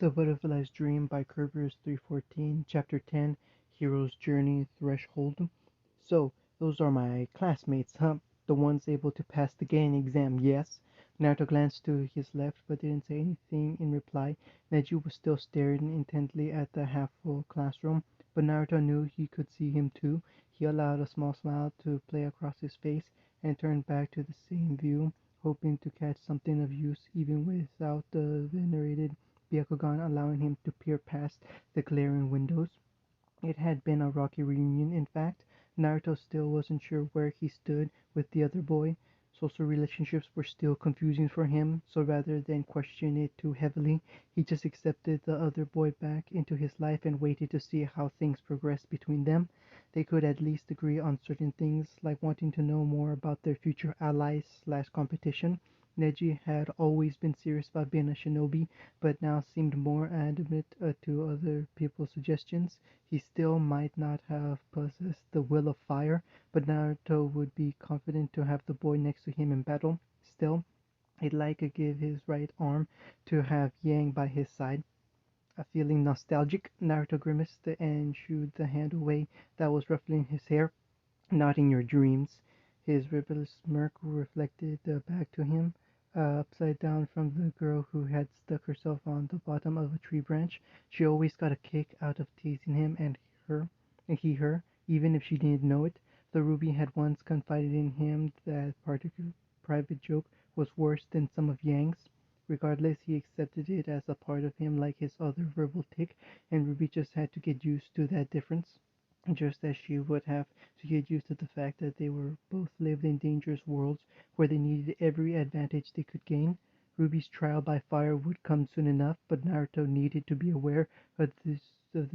The Butterfly's Dream by Kerber's 314, Chapter 10, Hero's Journey Threshold. So, those are my classmates, huh? The ones able to pass the GAN exam, yes? Naruto glanced to his left but didn't say anything in reply. Neji was still staring intently at the half-full classroom, but Naruto knew he could see him too. He allowed a small smile to play across his face and turned back to the same view, hoping to catch something of use even without the venerated Byakugan allowing him to peer past the glaring windows. It had been a rocky reunion, in fact. Naruto still wasn't sure where he stood with the other boy. Social relationships were still confusing for him, so rather than question it too heavily, he just accepted the other boy back into his life and waited to see how things progressed between them. They could at least agree on certain things, like wanting to know more about their future allies/competition. Neji had always been serious about being a shinobi, but now seemed more adamant to other people's suggestions. He still might not have possessed the will of fire, but Naruto would be confident to have the boy next to him in battle. Still, he'd like to give his right arm to have Yang by his side. Feeling nostalgic, Naruto grimaced and shooed the hand away that was ruffling his hair. Not in your dreams. His rebellious smirk reflected back to him, upside down from the girl who had stuck herself on the bottom of a tree branch. She always got a kick out of teasing him her, and he her, even if she didn't know it. The Ruby had once confided in him that particular private joke was worse than some of Yang's. Regardless, he accepted it as a part of him like his other verbal tick, and Ruby just had to get used to that difference, just as she would have to get used to the fact that they were both lived in dangerous worlds where they needed every advantage they could gain. Ruby's trial by fire would come soon enough, but Naruto needed to be aware of the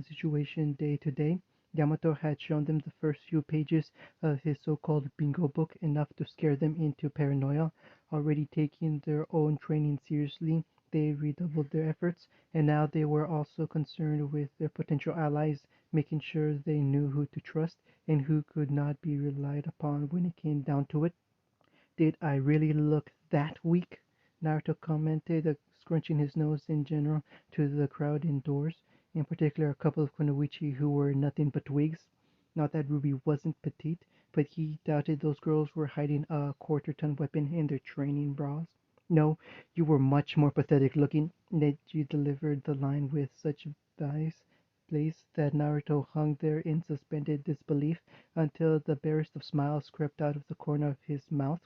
situation day to day. Yamato had shown them the first few pages of his so-called bingo book, enough to scare them into paranoia. Already taking their own training seriously, they redoubled their efforts, and now they were also concerned with their potential allies, making sure they knew who to trust and who could not be relied upon when it came down to it. "Did I really look that weak?" Naruto commented, scrunching his nose in general to the crowd indoors, in particular a couple of kunoichi who were nothing but twigs. Not that Ruby wasn't petite, but he doubted those girls were hiding a quarter-ton weapon in their training bras. "No, you were much more pathetic looking." Neji delivered the line with such blaze that Naruto hung there in suspended disbelief until the barest of smiles crept out of the corner of his mouth.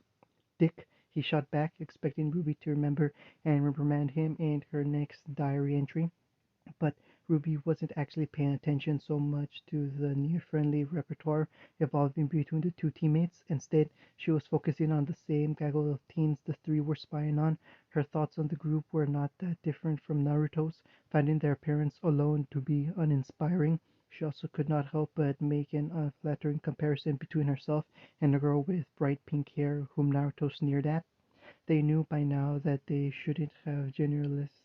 "Dick," he shot back, expecting Ruby to remember and reprimand him in her next diary entry. But Ruby wasn't actually paying attention so much to the near-friendly repertoire evolving between the two teammates. Instead, she was focusing on the same gaggle of teens the three were spying on. Her thoughts on the group were not that different from Naruto's, finding their appearance alone to be uninspiring. She also could not help but make an unflattering comparison between herself and the girl with bright pink hair whom Naruto sneered at. They knew by now that they shouldn't have generalists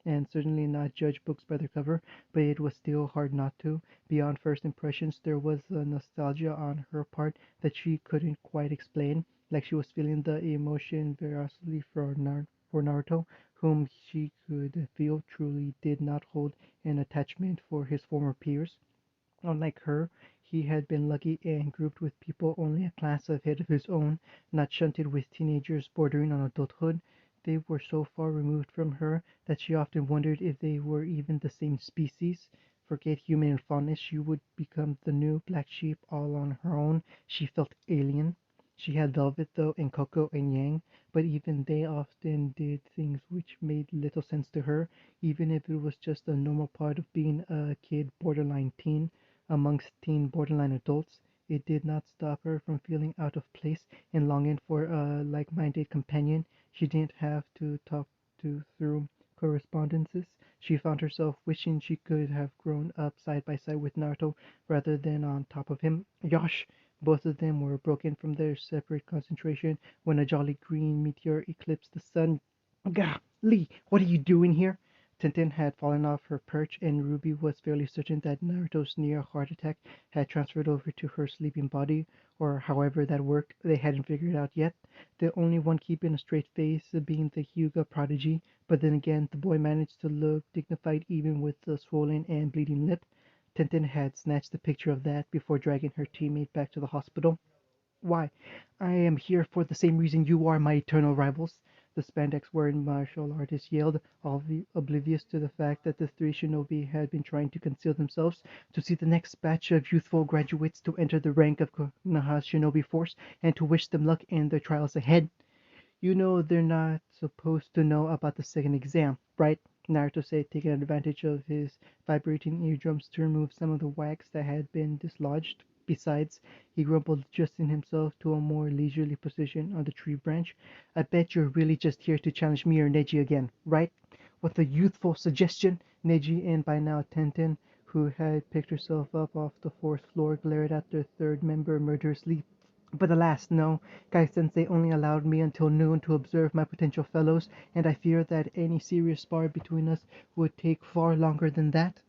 and certainly not judge books by their cover, but it was still hard not to. Beyond first impressions, there was a nostalgia on her part that she couldn't quite explain, like she was feeling the emotion variously for Naruto, whom she could feel truly did not hold an attachment for his former peers. Unlike her, he had been lucky and grouped with people only a class ahead of his own, not shunted with teenagers bordering on adulthood. They were so far removed from her that she often wondered if they were even the same species. Forget human fondness, she would become the new black sheep all on her own. She felt alien. She had Velvet, though, and Coco and Yang, but even they often did things which made little sense to her, even if it was just a normal part of being a kid borderline teen amongst teen borderline adults. It did not stop her from feeling out of place and longing for a like-minded companion she didn't have to talk to through correspondences. She found herself wishing she could have grown up side by side with Naruto rather than on top of him. Yosh! Both of them were broken from their separate concentration when a jolly green meteor eclipsed the sun. "Gah! Lee, what are you doing here?" Tintin had fallen off her perch, and Ruby was fairly certain that Naruto's near heart attack had transferred over to her sleeping body, or however that worked, they hadn't figured out yet. The only one keeping a straight face being the Hyuga prodigy, but then again, the boy managed to look dignified even with the swollen and bleeding lip. Tintin had snatched the picture of that before dragging her teammate back to the hospital. Why, I am here for the same reason you are, my eternal rivals, the spandex-wearing martial artist yelled, oblivious to the fact that the three shinobi had been trying to conceal themselves to see the next batch of youthful graduates to enter the rank of Konoha's shinobi force and to wish them luck in their trials ahead. You know they're not supposed to know about the second exam, right? Naruto said, taking advantage of his vibrating eardrums to remove some of the wax that had been dislodged. Besides, he grumbled, adjusting himself to a more leisurely position on the tree branch, I bet you're really just here to challenge me or Neji again, right? With a youthful suggestion, Neji and by now Tenten, who had picked herself up off the fourth floor, glared at their third member murderously. But alas, no. Kai-sensei only allowed me until noon to observe my potential fellows, and I fear that any serious spar between us would take far longer than that.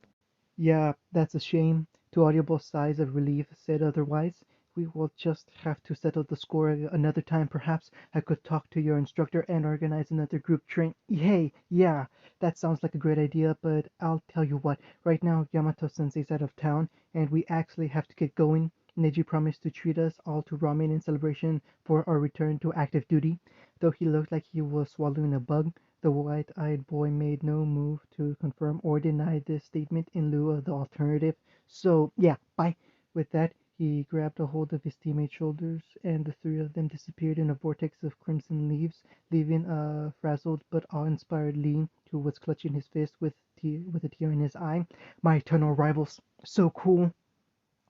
Yeah, that's a shame. Two audible sighs of relief said otherwise. We will just have to settle the score another time. Perhaps I could talk to your instructor and organize another group train. Hey, yeah, that sounds like a great idea, but I'll tell you what. Right now, Yamato Sensei's out of town, and we actually have to get going. Neji promised to treat us all to ramen in celebration for our return to active duty. Though he looked like he was swallowing a bug, the white-eyed boy made no move to confirm or deny this statement in lieu of the alternative. So, yeah, bye. With that, he grabbed a hold of his teammate's shoulders, and the three of them disappeared in a vortex of crimson leaves, leaving a frazzled but awe-inspired Lee, who was clutching his fist with a tear in his eye. My eternal rivals. So cool.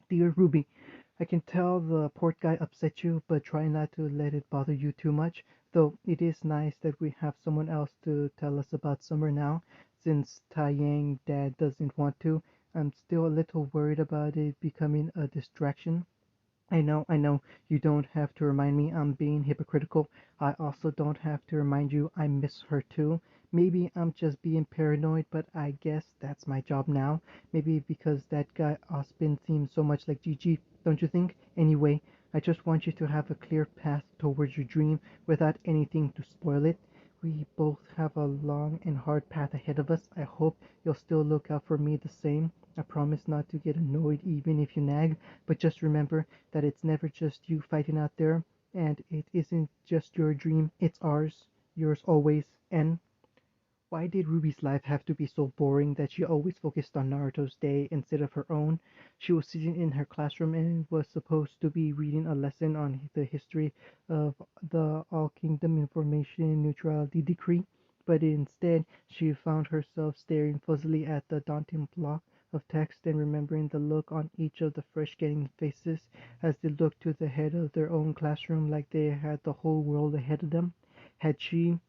Dear Ruby, I can tell the port guy upset you, but try not to let it bother you too much, though it is nice that we have someone else to tell us about summer now, since Taiyang dad doesn't want to. I'm still a little worried about it becoming a distraction. I know, you don't have to remind me I'm being hypocritical. I also don't have to remind you I miss her too. Maybe I'm just being paranoid, but I guess that's my job now. Maybe because that guy Ospin seems so much like Gigi, don't you think? Anyway, I just want you to have a clear path towards your dream without anything to spoil it. We both have a long and hard path ahead of us. I hope you'll still look out for me the same. I promise not to get annoyed even if you nag, but just remember that it's never just you fighting out there, and it isn't just your dream, it's ours. Yours always, N. Why did Ruby's life have to be so boring that she always focused on Naruto's day instead of her own? She was sitting in her classroom and was supposed to be reading a lesson on the history of the All Kingdom Information Neutrality Decree, but instead she found herself staring fuzzily at the daunting block of text and remembering the look on each of the fresh getting faces as they looked to the head of their own classroom like they had the whole world ahead of them. Had she,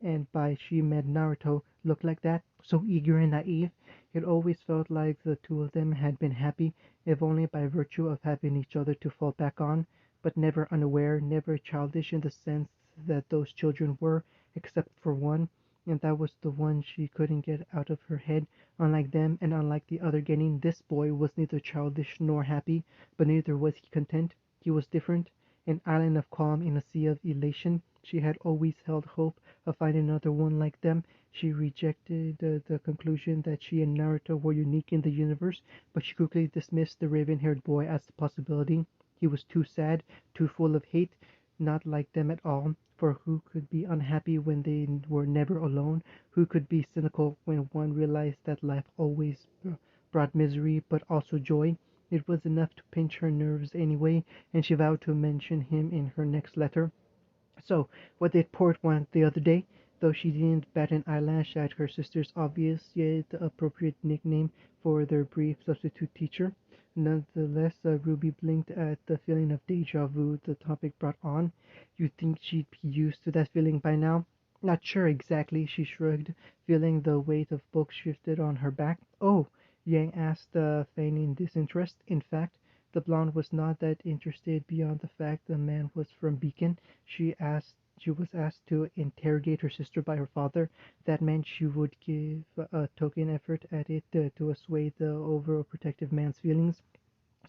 and by she meant Naruto, looked like that, so eager and naive? It always felt like the two of them had been happy, if only by virtue of having each other to fall back on, but never unaware, never childish in the sense that those children were, except for one, and that was the one she couldn't get out of her head. Unlike them, and unlike the other Genin, this boy was neither childish nor happy, but neither was he content. He was different, an island of calm in a sea of elation. She had always held hope of finding another one like them. She rejected the conclusion that she and Naruto were unique in the universe, but she quickly dismissed the raven-haired boy as a possibility. He was too sad, too full of hate, not like them at all, for who could be unhappy when they were never alone? Who could be cynical when one realized that life always brought misery but also joy? It was enough to pinch her nerves anyway, and she vowed to mention him in her next letter. So, what did Port want the other day? Though she didn't bat an eyelash at her sister's obvious yet appropriate nickname for their brief substitute teacher. Nonetheless, Ruby blinked at the feeling of deja vu the topic brought on. You'd think she'd be used to that feeling by now. Not sure exactly, she shrugged, feeling the weight of books shifted on her back. Oh, Yang asked, feigning disinterest. In fact, the blonde was not that interested beyond the fact the man was from Beacon. She asked She was asked to interrogate her sister by her father. That meant she would give a token effort at it to assuage the overprotective man's feelings.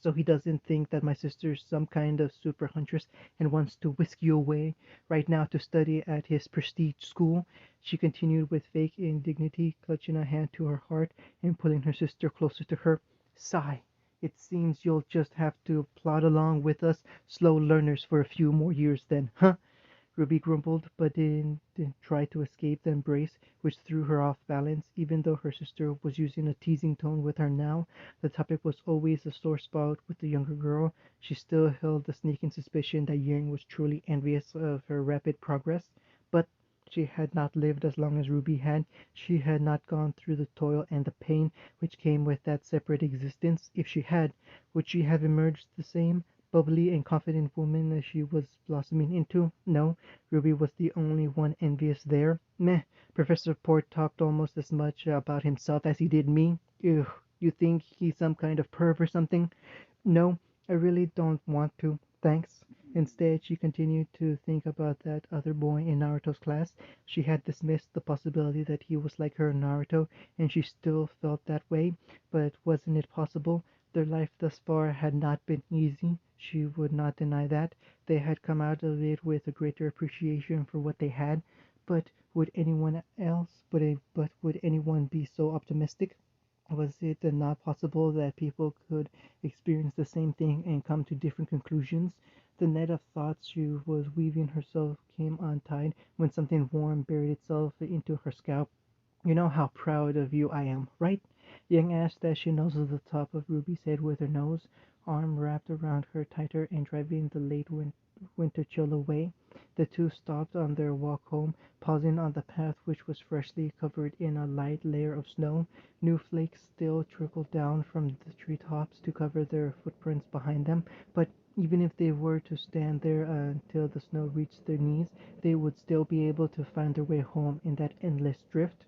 So he doesn't think that my sister's some kind of super huntress and wants to whisk you away right now to study at his prestige school. She continued with fake indignity, clutching a hand to her heart and pulling her sister closer to her. Sigh. It seems you'll just have to plod along with us slow learners for a few more years then, huh? Ruby grumbled, but didn't try to escape the embrace, which threw her off balance. Even though her sister was using a teasing tone with her now, the topic was always a sore spot with the younger girl. She still held the sneaking suspicion that Yang was truly envious of her rapid progress. But she had not lived as long as Ruby had. She had not gone through the toil and the pain which came with that separate existence. If she had, would she have emerged the same bubbly and confident woman as she was blossoming into? No, Ruby was the only one envious there. Meh, Professor Port talked almost as much about himself as he did me. Ugh, you think he's some kind of perv or something? No, I really don't want to, thanks. Instead, she continued to think about that other boy in Naruto's class. She had dismissed the possibility that he was like her Naruto, and she still felt that way. But wasn't it possible? Their life thus far had not been easy. She would not deny that. They had come out of it with a greater appreciation for what they had. But would anyone else? But would anyone be so optimistic? Was it not possible that people could experience the same thing and come to different conclusions? The net of thoughts she was weaving herself came untied when something warm buried itself into her scalp. You know how proud of you I am, right? Yang asked as she nuzzled the top of Ruby's head with her nose, arm wrapped around her tighter and driving the late winter chill away. The two stopped on their walk home, pausing on the path which was freshly covered in a light layer of snow. New flakes still trickled down from the treetops to cover their footprints behind them, but even if they were to stand there until the snow reached their knees, they would still be able to find their way home in that endless drift.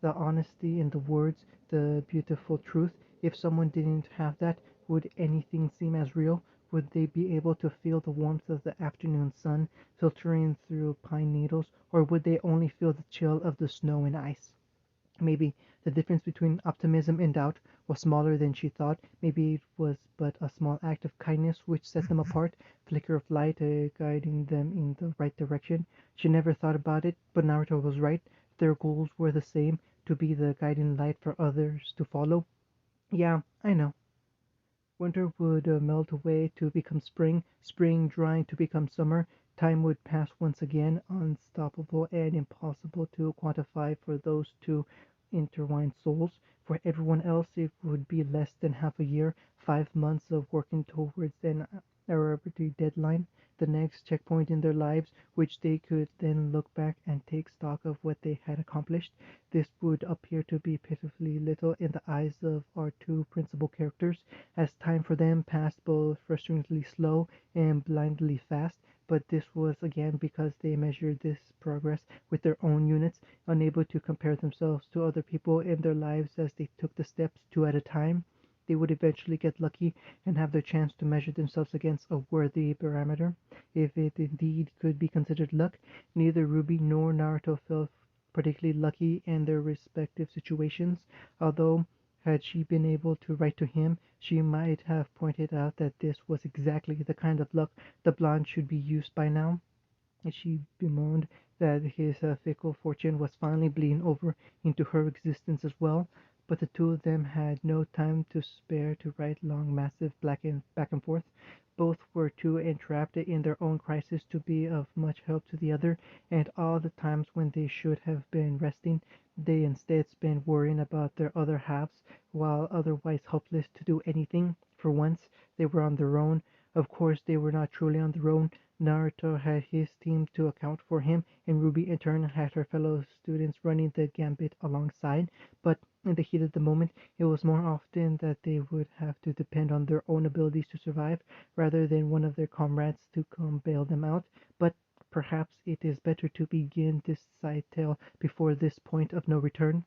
The honesty in the words, the beautiful truth. If someone didn't have that, would anything seem as real? Would they be able to feel the warmth of the afternoon sun filtering through pine needles, or would they only feel the chill of the snow and ice? Maybe the difference between optimism and doubt was smaller than she thought. Maybe it was but a small act of kindness which set them apart, flicker of light guiding them in the right direction. She never thought about it, but Naruto was right. Their goals were the same, to be the guiding light for others to follow. Yeah, I know. Winter would melt away to become spring, spring drying to become summer. Time would pass once again, unstoppable and impossible to quantify for those two intertwined souls. For everyone else, it would be less than half a year, 5 months of working towards an arbitrary deadline, the next checkpoint in their lives, which they could then look back and take stock of what they had accomplished. This would appear to be pitifully little in the eyes of our two principal characters, as time for them passed both frustratingly slow and blindly fast, but this was again because they measured this progress with their own units, unable to compare themselves to other people in their lives as they took the steps two at a time. They would eventually get lucky and have their chance to measure themselves against a worthy barometer, if it indeed could be considered luck. Neither Ruby nor Naruto felt particularly lucky in their respective situations, although had she been able to write to him, she might have pointed out that this was exactly the kind of luck the blonde should be used by now. She bemoaned that his fickle fortune was finally bleeding over into her existence as well, but the two of them had no time to spare to write long, massive back and forth. Both were too entrapped in their own crisis to be of much help to the other, and all the times when they should have been resting, they instead spent worrying about their other halves, while otherwise helpless to do anything. For once, they were on their own. Of course, they were not truly on their own. Naruto had his team to account for him, and Ruby in turn had her fellow students running the gambit alongside. But in the heat of the moment, it was more often that they would have to depend on their own abilities to survive, rather than one of their comrades to come bail them out. But perhaps it is better to begin this side tale before this point of no return.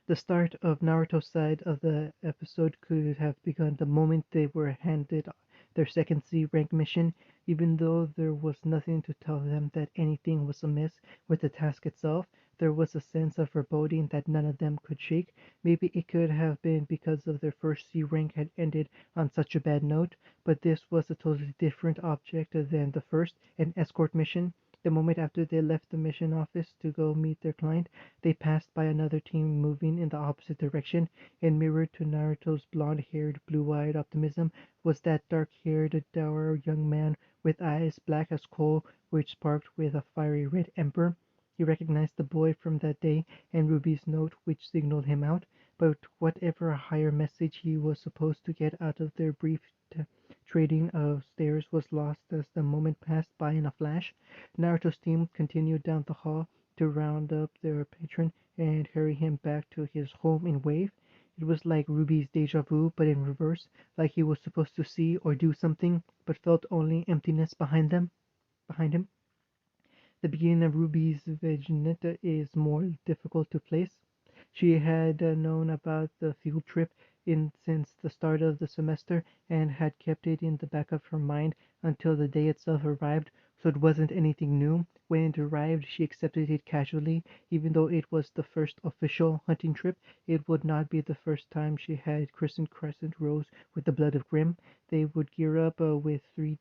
The start of Naruto's side of the episode could have begun the moment they were handed their second C rank mission. Even though there was nothing to tell them that anything was amiss with the task itself, there was a sense of foreboding that none of them could shake. Maybe it could have been because of their first C rank had ended on such a bad note, but this was a totally different object than the first, an escort mission. The moment after they left the mission office to go meet their client, they passed by another team moving in the opposite direction, and mirrored to Naruto's blonde-haired, blue-eyed optimism was that dark-haired, dour young man with eyes black as coal which sparkled with a fiery red ember. He recognized the boy from that day and Ruby's note which signaled him out, but whatever higher message he was supposed to get out of their brief trading of stares was lost as the moment passed by in a flash. Naruto's team continued down the hall to round up their patron and hurry him back to his home in Wave. It was like Ruby's deja vu, but in reverse, like he was supposed to see or do something, but felt only emptiness behind him. The beginning of Ruby's Vegeta is more difficult to place. She had known about the field trip since the start of the semester and had kept it in the back of her mind until the day itself arrived, so it wasn't anything new. When it arrived, she accepted it casually. Even though it was the first official hunting trip, it would not be the first time she had christened Crescent Rose with the blood of Grimm. They would gear up with 3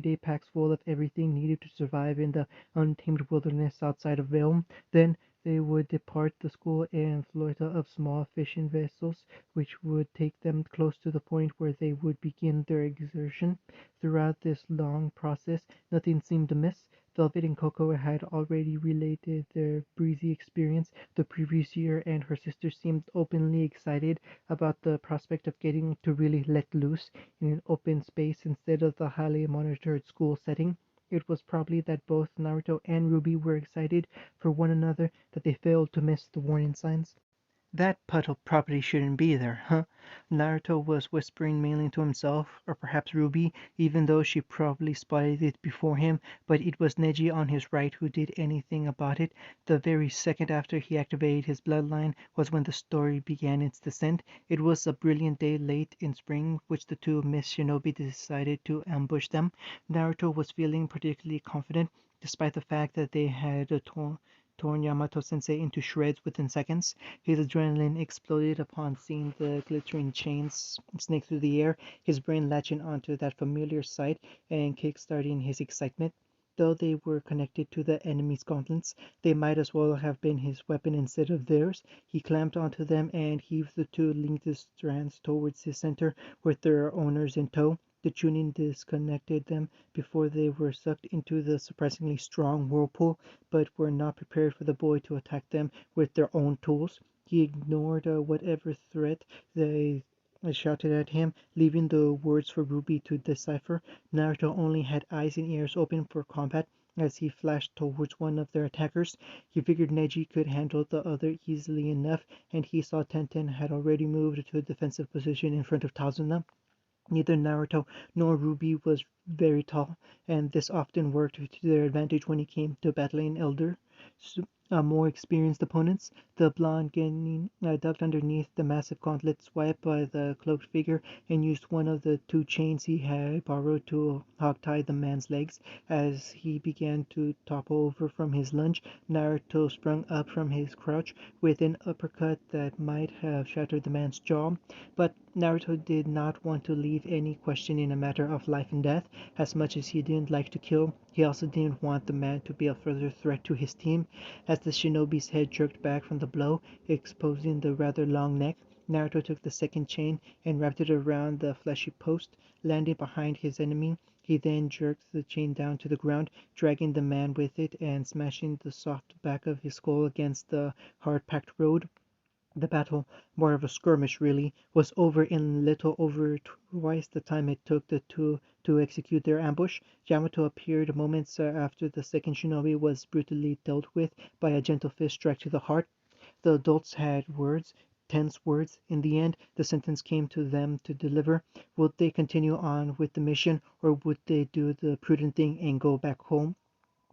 day packs full of everything needed to survive in the untamed wilderness outside of Velm. Then they would depart the school in flota of small fishing vessels, which would take them close to the point where they would begin their exertion. Throughout this long process, nothing seemed amiss. Velvet and Coco had already related their breezy experience the previous year, and her sister seemed openly excited about the prospect of getting to really let loose in an open space instead of the highly monitored school setting. It was probably that both Naruto and Ruby were excited for one another that they failed to miss the warning signs. That puddle probably shouldn't be there, huh? Naruto was whispering mainly to himself, or perhaps Ruby, even though she probably spotted it before him, but it was Neji on his right who did anything about it. The very second after he activated his bloodline was when the story began its descent. It was a brilliant day late in spring which the two Miss Shinobi decided to ambush them. Naruto was feeling particularly confident, despite the fact that they had torn Yamato Sensei into shreds within seconds. His adrenaline exploded upon seeing the glittering chains snake through the air, his brain latching onto that familiar sight and kick-starting his excitement. Though they were connected to the enemy's gauntlets, they might as well have been his weapon instead of theirs. He clamped onto them and heaved the two linked strands towards his center with their owners in tow. The tuning disconnected them before they were sucked into the surprisingly strong whirlpool, but were not prepared for the boy to attack them with their own tools. He ignored whatever threat they shouted at him, leaving the words for Ruby to decipher. Naruto only had eyes and ears open for combat as he flashed towards one of their attackers. He figured Neji could handle the other easily enough, and he saw Tenten had already moved to a defensive position in front of Tazuna. Neither Naruto nor Ruby was very tall, and this often worked to their advantage when it came to battling more experienced opponents. The blonde Genin ducked underneath the massive gauntlet swiped by the cloaked figure and used one of the two chains he had borrowed to hogtie the man's legs. As he began to topple over from his lunge, Naruto sprung up from his crouch with an uppercut that might have shattered the man's jaw. But Naruto did not want to leave any question in a matter of life and death. As much as he didn't like to kill, he also didn't want the man to be a further threat to his team. As the shinobi's head jerked back from the blow, exposing the rather long neck, Naruto took the second chain and wrapped it around the fleshy post, landing behind his enemy. He then jerked the chain down to the ground, dragging the man with it and smashing the soft back of his skull against the hard-packed road. The battle, more of a skirmish really, was over in little over twice the time it took the two to execute their ambush. Yamato appeared moments after the second shinobi was brutally dealt with by a gentle fist strike to the heart. The adults had words, tense words. In the end, the sentence came to them to deliver. Would they continue on with the mission, or would they do the prudent thing and go back home?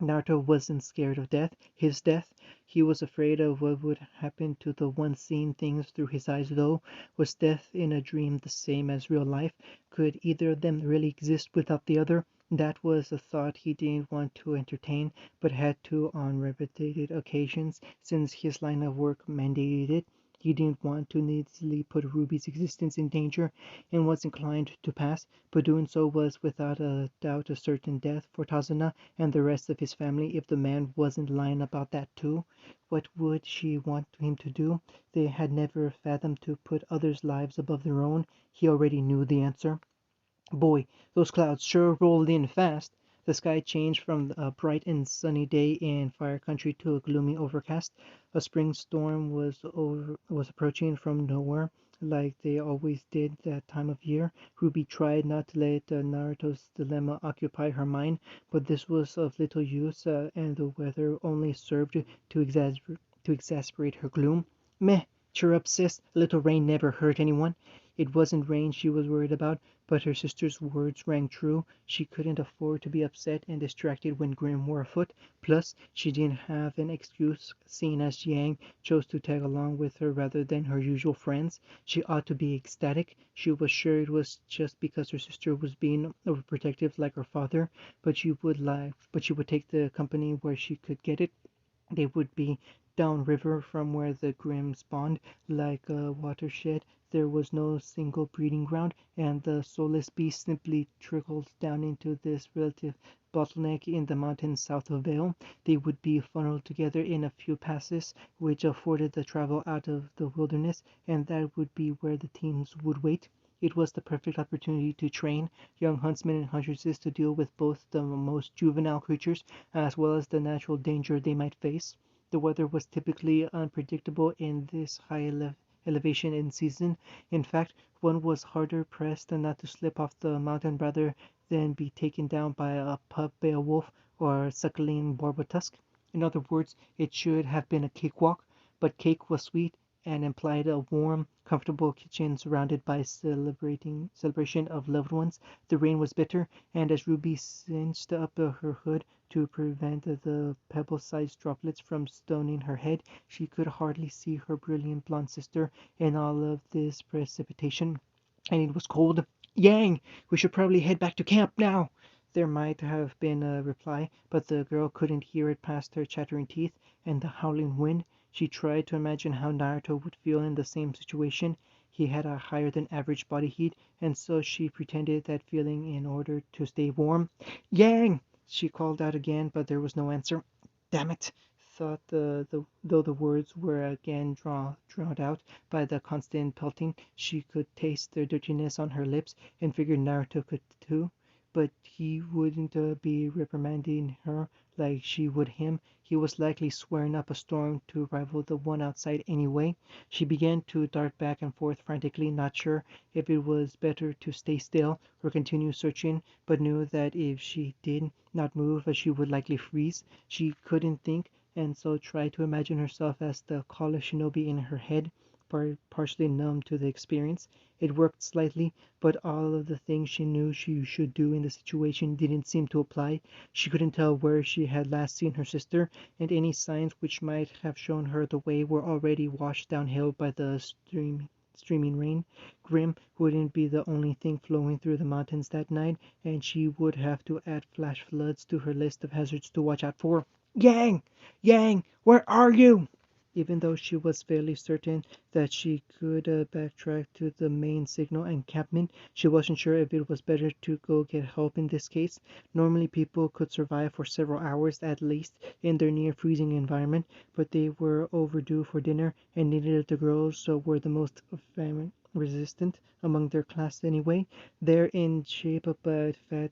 Naruto wasn't scared of death, his death. He was afraid of what would happen to the one seeing things through his eyes, though. Was death in a dream the same as real life? Could either of them really exist without the other? That was a thought he didn't want to entertain, but had to on repeated occasions, since his line of work mandated it. He didn't want to needlessly put Ruby's existence in danger, and was inclined to pass, but doing so was without a doubt a certain death for Tazuna and the rest of his family if the man wasn't lying about that too. What would she want him to do? They had never fathomed to put others' lives above their own. He already knew the answer. Boy, those clouds sure rolled in fast. The sky changed from a bright and sunny day in Fire Country to a gloomy overcast. A spring storm was approaching from nowhere, like they always did that time of year. Ruby tried not to let Naruto's dilemma occupy her mind, but this was of little use, and the weather only served to exasperate her gloom. Meh! Cheer up, sis. A little rain never hurt anyone. It wasn't rain she was worried about, but her sister's words rang true. She couldn't afford to be upset and distracted when Grim were afoot. Plus, she didn't have an excuse, seeing as Yang chose to tag along with her rather than her usual friends. She ought to be ecstatic. She was sure it was just because her sister was being overprotective like her father, but she would take the company where she could get it. They would be down river from where the Grim spawned, like a watershed. There was no single breeding ground, and the soulless beast simply trickled down into this relative bottleneck in the mountains south of Vale. They would be funneled together in a few passes, which afforded the travel out of the wilderness, and that would be where the teams would wait. It was the perfect opportunity to train young huntsmen and huntresses to deal with both the most juvenile creatures as well as the natural danger they might face. The weather was typically unpredictable in this elevation in season. In fact, one was harder pressed not to slip off the mountain rather than be taken down by a pup beowulf or suckling barbotusk. In other words, it should have been a cakewalk, but cake was sweet and implied a warm, comfortable kitchen surrounded by celebration of loved ones. The rain was bitter, and as Ruby cinched up her hood to prevent the pebble-sized droplets from stoning her head, she could hardly see her brilliant blonde sister in all of this precipitation. And it was cold. Yang, we should probably head back to camp now. There might have been a reply, but the girl couldn't hear it past her chattering teeth and the howling wind. She tried to imagine how Naruto would feel in the same situation. He had a higher than average body heat, and so she pretended that feeling in order to stay warm. Yang! She called out again, but there was no answer. Damn it! Thought though the words were again drowned out by the constant pelting, she could taste their dirtiness on her lips, and figured Naruto could too. But he wouldn't be reprimanding her like she would him. He was likely swearing up a storm to rival the one outside anyway. She began to dart back and forth frantically, not sure if it was better to stay still or continue searching, but knew that if she did not move she would likely freeze. She couldn't think, and so tried to imagine herself as the Kala shinobi in her head, partially numb to the experience. It worked slightly, but all of the things she knew she should do in the situation didn't seem to apply. She couldn't tell where she had last seen her sister, and any signs which might have shown her the way were already washed downhill by the streaming rain. Grim wouldn't be the only thing flowing through the mountains that night, and she would have to add flash floods to her list of hazards to watch out for. Yang! Yang! Where are you? Even though she was fairly certain that she could backtrack to the main signal encampment, she wasn't sure if it was better to go get help in this case. Normally people could survive for several hours at least in their near freezing environment, but they were overdue for dinner, and neither of the girls were the most famine resistant among their class anyway. Their in shape but fat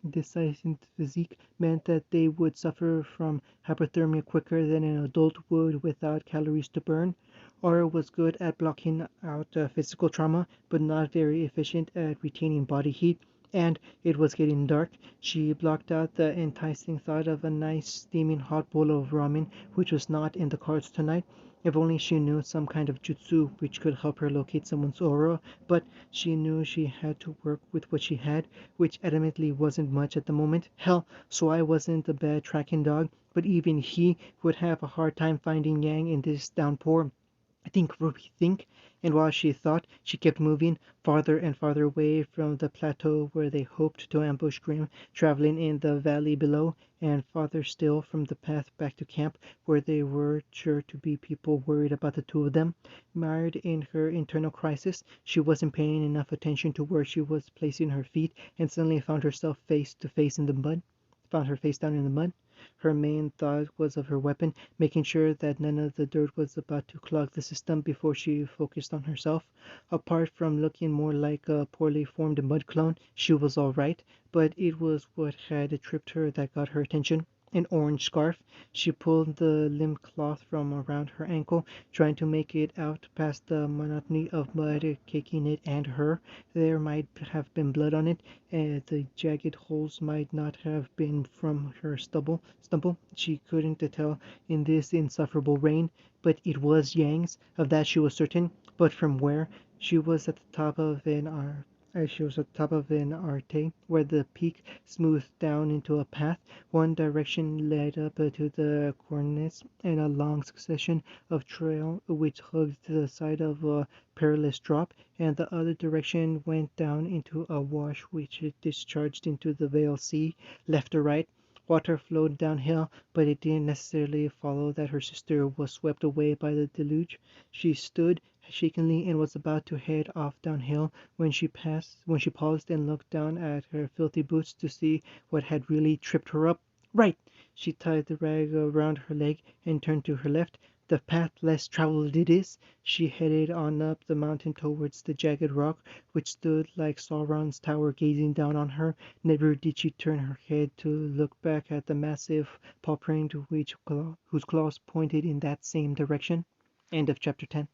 decisive physique meant that they would suffer from hypothermia quicker than an adult would without calories to burn. Aura was good at blocking out physical trauma, but not very efficient at retaining body heat. And it was getting dark. She blocked out the enticing thought of a nice steaming hot bowl of ramen, which was not in the cards tonight, If only she knew some kind of jutsu which could help her locate someone's aura, but she knew she had to work with what she had, which admittedly wasn't much at the moment. Hell, so I wasn't a bad tracking dog, but even he would have a hard time finding Yang in this downpour. Think, Ruby, think. And while she thought, she kept moving farther and farther away from the plateau where they hoped to ambush Grim, traveling in the valley below, and farther still from the path back to camp, where there were sure to be people worried about the two of them. Mired in her internal crisis, she wasn't paying enough attention to where she was placing her feet, and suddenly found herself face to face in the mud. Found her face down in the mud. Her main thought was of her weapon, making sure that none of the dirt was about to clog the system before she focused on herself. Apart from looking more like a poorly formed mud clone, she was all right, but it was what had tripped her that got her attention. An orange scarf. She pulled the limp cloth from around her ankle, trying to make it out past the monotony of mud caking it and her. There might have been blood on it, and the jagged holes might not have been from her stumble. She couldn't tell in this insufferable rain, but it was Yang's. Of that she was certain. But from where? She was at the top of an she was at the top of an arte where the peak smoothed down into a path. One direction led up to the cornice and a long succession of trail which hugged the side of a perilous drop, and the other direction went down into a wash which discharged into the Vale Sea. Left or right, water flowed downhill, but it didn't necessarily follow that her sister was swept away by the deluge. She stood shakingly and was about to head off downhill when she paused and looked down at her filthy boots to see what had really tripped her up. Right! She tied the rag around her leg and turned to her left. The path less traveled it is. She headed on up the mountain towards the jagged rock which stood like Sauron's tower gazing down on her. Never did she turn her head to look back at the massive paw print whose claws pointed in that same direction. End of chapter 10.